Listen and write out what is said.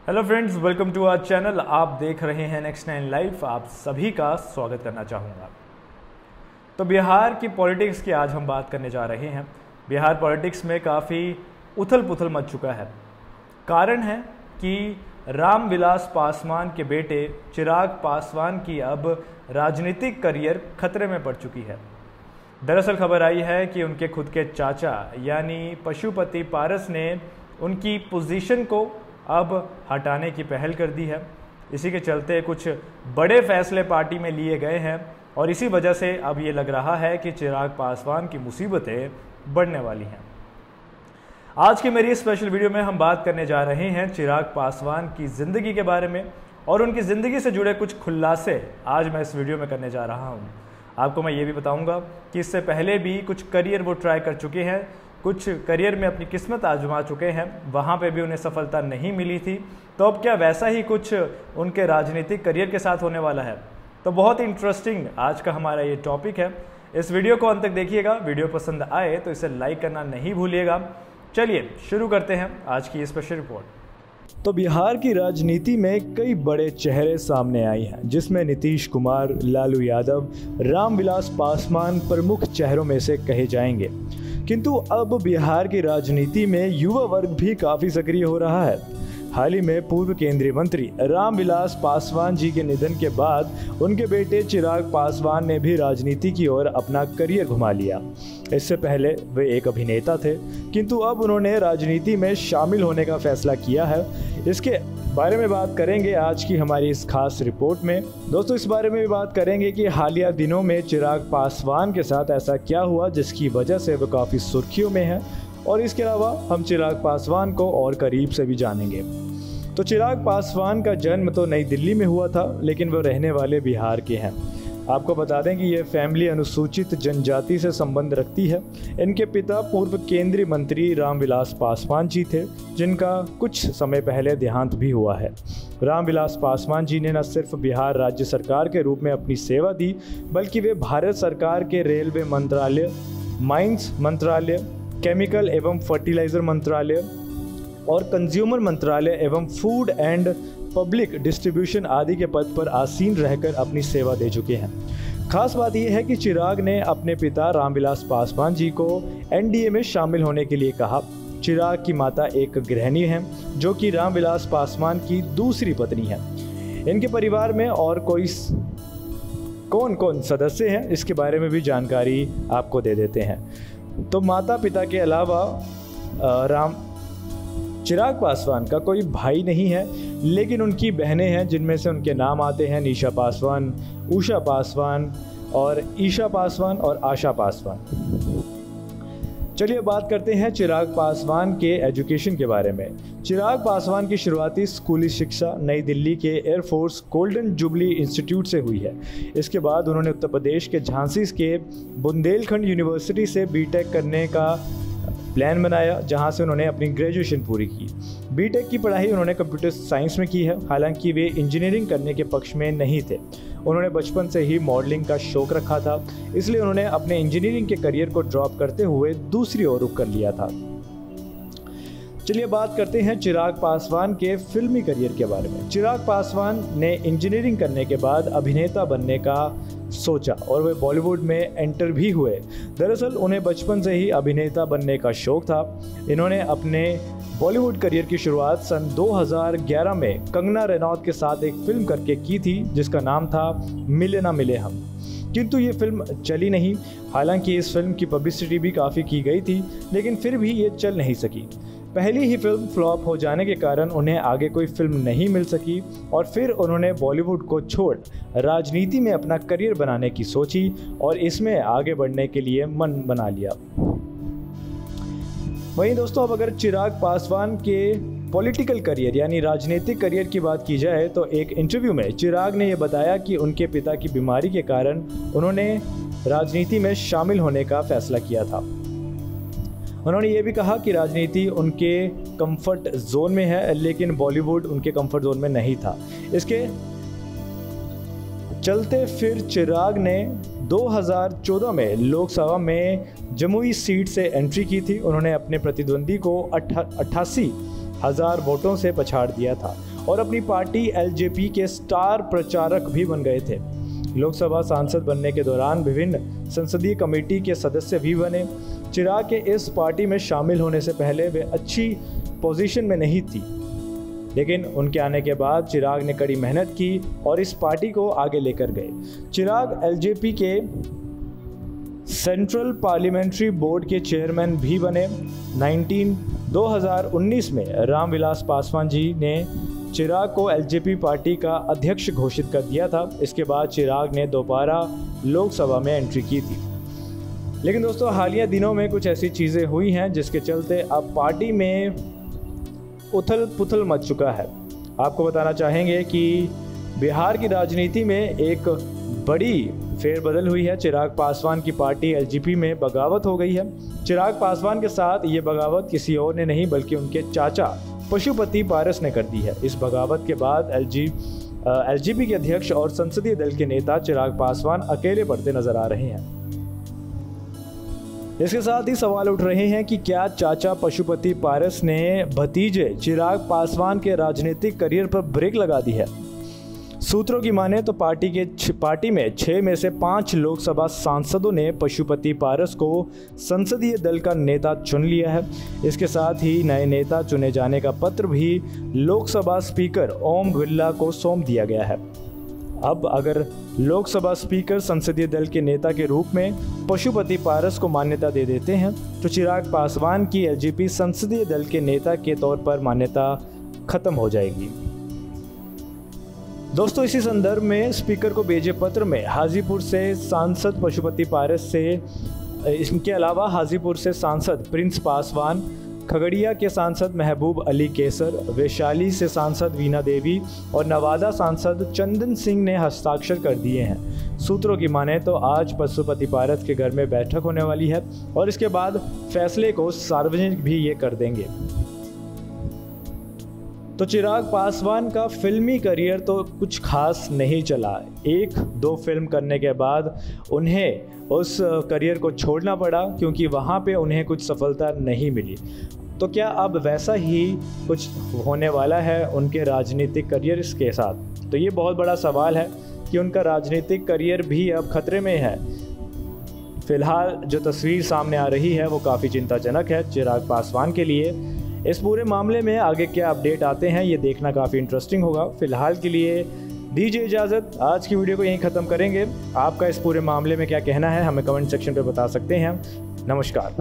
Hello friends, welcome to our channel. आप देख रहे हैं नेक्स्ट 9 लाइव। आप सभी का स्वागत करना चाहूँगा। तो बिहार की पॉलिटिक्स की आज हम बात करने जा रहे हैं। बिहार पॉलिटिक्स में काफ़ी उथल पुथल मच चुका है। कारण है कि रामविलास पासवान के बेटे चिराग पासवान की अब राजनीतिक करियर खतरे में पड़ चुकी है। दरअसल खबर आई है कि उनके खुद के चाचा यानी पशुपति पारस ने उनकी पोजीशन को अब हटाने की पहल कर दी है। इसी के चलते कुछ बड़े फैसले पार्टी में लिए गए हैं और इसी वजह से अब ये लग रहा है कि चिराग पासवान की मुसीबतें बढ़ने वाली हैं। आज की मेरी स्पेशल वीडियो में हम बात करने जा रहे हैं चिराग पासवान की ज़िंदगी के बारे में और उनकी ज़िंदगी से जुड़े कुछ खुलासे आज मैं इस वीडियो में करने जा रहा हूँ। आपको मैं ये भी बताऊँगा कि इससे पहले भी कुछ करियर वो ट्राई कर चुके हैं, कुछ करियर में अपनी किस्मत आजमा चुके हैं, वहाँ पे भी उन्हें सफलता नहीं मिली थी। तो अब क्या वैसा ही कुछ उनके राजनीतिक करियर के साथ होने वाला है? तो बहुत ही इंटरेस्टिंग आज का हमारा ये टॉपिक है। इस वीडियो को अंत तक देखिएगा। वीडियो पसंद आए तो इसे लाइक करना नहीं भूलिएगा। चलिए शुरू करते हैं आज की ये स्पेशल रिपोर्ट। तो बिहार की राजनीति में कई बड़े चेहरे सामने आए हैं, जिसमें नीतीश कुमार, लालू यादव, रामविलास पासवान प्रमुख चेहरों में से कहे जाएंगे। किंतु अब बिहार की राजनीति में युवा वर्ग भी काफ़ी सक्रिय हो रहा है। हाल ही में पूर्व केंद्रीय मंत्री रामविलास पासवान जी के निधन के बाद उनके बेटे चिराग पासवान ने भी राजनीति की ओर अपना करियर घुमा लिया। इससे पहले वे एक अभिनेता थे, किंतु अब उन्होंने राजनीति में शामिल होने का फैसला किया है। इसके बारे में बात करेंगे आज की हमारी इस खास रिपोर्ट में। दोस्तों, इस बारे में भी बात करेंगे कि हालिया दिनों में चिराग पासवान के साथ ऐसा क्या हुआ जिसकी वजह से वो काफ़ी सुर्खियों में है, और इसके अलावा हम चिराग पासवान को और करीब से भी जानेंगे। तो चिराग पासवान का जन्म तो नई दिल्ली में हुआ था, लेकिन वो रहने वाले बिहार के हैं। आपको बता दें कि ये फैमिली अनुसूचित जनजाति से संबंध रखती है। इनके पिता पूर्व केंद्रीय मंत्री रामविलास पासवान जी थे, जिनका कुछ समय पहले देहांत भी हुआ है। रामविलास पासवान जी ने न सिर्फ बिहार राज्य सरकार के रूप में अपनी सेवा दी, बल्कि वे भारत सरकार के रेलवे मंत्रालय, माइंस मंत्रालय, केमिकल एवं फर्टिलाइजर मंत्रालय और कंज्यूमर मंत्रालय एवं फूड एंड पब्लिक डिस्ट्रीब्यूशन आदि के पद पर आसीन रहकर अपनी सेवा दे चुके हैं। खास बात यह है कि चिराग ने अपने पिता रामविलास पासवान जी को एनडीए में शामिल होने के लिए कहा। चिराग की माता एक गृहिणी हैं, जो कि रामविलास पासवान की दूसरी पत्नी है। इनके परिवार में और कौन कौन सदस्य हैं, इसके बारे में भी जानकारी आपको दे देते हैं। तो माता पिता के अलावा चिराग पासवान का कोई भाई नहीं है, लेकिन उनकी बहनें हैं, जिनमें से उनके नाम आते हैं निशा पासवान, उषा पासवान और ईशा पासवान और आशा पासवान। चलिए बात करते हैं चिराग पासवान के एजुकेशन के बारे में। चिराग पासवान की शुरुआती स्कूली शिक्षा नई दिल्ली के एयरफोर्स गोल्डन जुबली इंस्टीट्यूट से हुई है। इसके बाद उन्होंने उत्तर प्रदेश के झांसी के बुंदेलखंड यूनिवर्सिटी से बीटेक करने का प्लान बनाया, जहां से उन्होंने अपनी ग्रेजुएशन पूरी की। बीटेक की पढ़ाई उन्होंने कंप्यूटर साइंस में की है। हालांकि वे इंजीनियरिंग करने के पक्ष में नहीं थे। उन्होंने बचपन से ही मॉडलिंग का शौक रखा था, इसलिए उन्होंने अपने इंजीनियरिंग के करियर को ड्रॉप करते हुए दूसरी ओर रुख कर लिया था। चलिए बात करते हैं चिराग पासवान के फिल्मी करियर के बारे में। चिराग पासवान ने इंजीनियरिंग करने के बाद अभिनेता बनने का सोचा और वे बॉलीवुड में एंटर भी हुए। दरअसल उन्हें बचपन से ही अभिनेता बनने का शौक था। इन्होंने अपने बॉलीवुड करियर की शुरुआत सन 2011 में कंगना रनौत के साथ एक फिल्म करके की थी, जिसका नाम था मिले ना मिले हम। किंतु ये फिल्म चली नहीं। हालांकि इस फिल्म की पब्लिसिटी भी काफ़ी की गई थी, लेकिन फिर भी ये चल नहीं सकी। पहली ही फिल्म फ्लॉप हो जाने के कारण उन्हें आगे कोई फिल्म नहीं मिल सकी और फिर उन्होंने बॉलीवुड को छोड़ राजनीति में अपना करियर बनाने की सोची और इसमें आगे बढ़ने के लिए मन बना लिया। वहीं दोस्तों, अब अगर चिराग पासवान के पॉलिटिकल करियर यानी राजनीतिक करियर की बात की जाए तो एक इंटरव्यू में चिराग ने यह बताया कि उनके पिता की बीमारी के कारण उन्होंने राजनीति में शामिल होने का फैसला किया था। उन्होंने ये भी कहा कि राजनीति उनके कंफर्ट जोन में है, लेकिन बॉलीवुड उनके कंफर्ट जोन में नहीं था। इसके चलते फिर चिराग ने 2014 में लोकसभा में जमुई सीट से एंट्री की थी। उन्होंने अपने प्रतिद्वंदी को 88,000 वोटों से पछाड़ दिया था और अपनी पार्टी एलजेपी के स्टार प्रचारक भी बन गए थे। लोकसभा सांसद बनने के दौरान विभिन्न संसदीय कमेटी के सदस्य भी बने। चिराग के इस पार्टी में शामिल होने से पहले वे अच्छी पोजीशन में नहीं थी, लेकिन उनके आने के बाद चिराग ने कड़ी मेहनत की और इस पार्टी को आगे लेकर गए। चिराग एलजेपी के सेंट्रल पार्लियामेंट्री बोर्ड के चेयरमैन भी बने। 2019 में रामविलास पासवान जी ने चिराग को एलजेपी पार्टी का अध्यक्ष घोषित कर दिया था। इसके बाद चिराग ने दोबारा लोकसभा में एंट्री की थी। लेकिन दोस्तों, हालिया दिनों में कुछ ऐसी चीज़ें हुई हैं जिसके चलते अब पार्टी में उथल पुथल मच चुका है। आपको बताना चाहेंगे कि बिहार की राजनीति में एक बड़ी फेरबदल हुई है। चिराग पासवान की पार्टी एलजेपी में बगावत हो गई है। चिराग पासवान के साथ ये बगावत किसी और ने नहीं बल्कि उनके चाचा पशुपति पारस ने कर दी है। इस बगावत के बाद एलजेपी के अध्यक्ष और संसदीय दल के नेता चिराग पासवान अकेले पड़ते नजर आ रहे हैं। इसके साथ ही सवाल उठ रहे हैं कि क्या चाचा पशुपति पारस ने भतीजे चिराग पासवान के राजनीतिक करियर पर ब्रेक लगा दी है। सूत्रों की माने तो पार्टी में 6 में से 5 लोकसभा सांसदों ने पशुपति पारस को संसदीय दल का नेता चुन लिया है। इसके साथ ही नए नेता चुने जाने का पत्र भी लोकसभा स्पीकर ओम बिरला को सौंप दिया गया है। अब अगर लोकसभा स्पीकर संसदीय दल के नेता के रूप में पशुपति पारस को मान्यता दे देते हैं तो चिराग पासवान की एलजेपी संसदीय दल के नेता के तौर पर मान्यता खत्म हो जाएगी। दोस्तों, इसी संदर्भ में स्पीकर को भेजे पत्र में हाजीपुर से सांसद पशुपति पारस से इनके अलावा हाजीपुर से सांसद प्रिंस पासवान, खगड़िया के सांसद महबूब अली केसर, वैशाली से सांसद वीना देवी और नवादा सांसद चंदन सिंह ने हस्ताक्षर कर दिए हैं। सूत्रों की माने तो आज पशुपति पारस के घर में बैठक होने वाली है और इसके बाद फैसले को सार्वजनिक भी ये कर देंगे। तो चिराग पासवान का फिल्मी करियर तो कुछ खास नहीं चला। 1-2 फिल्म करने के बाद उन्हें उस करियर को छोड़ना पड़ा क्योंकि वहाँ पे उन्हें कुछ सफलता नहीं मिली। तो क्या अब वैसा ही कुछ होने वाला है उनके राजनीतिक करियर के साथ? तो ये बहुत बड़ा सवाल है कि उनका राजनीतिक करियर भी अब खतरे में है। फिलहाल जो तस्वीर सामने आ रही है वो काफ़ी चिंताजनक है चिराग पासवान के लिए। इस पूरे मामले में आगे क्या अपडेट आते हैं ये देखना काफ़ी इंटरेस्टिंग होगा। फिलहाल के लिए दीजिए इजाज़त। आज की वीडियो को यहीं ख़त्म करेंगे। आपका इस पूरे मामले में क्या कहना है हमें कमेंट सेक्शन पे बता सकते हैं। नमस्कार।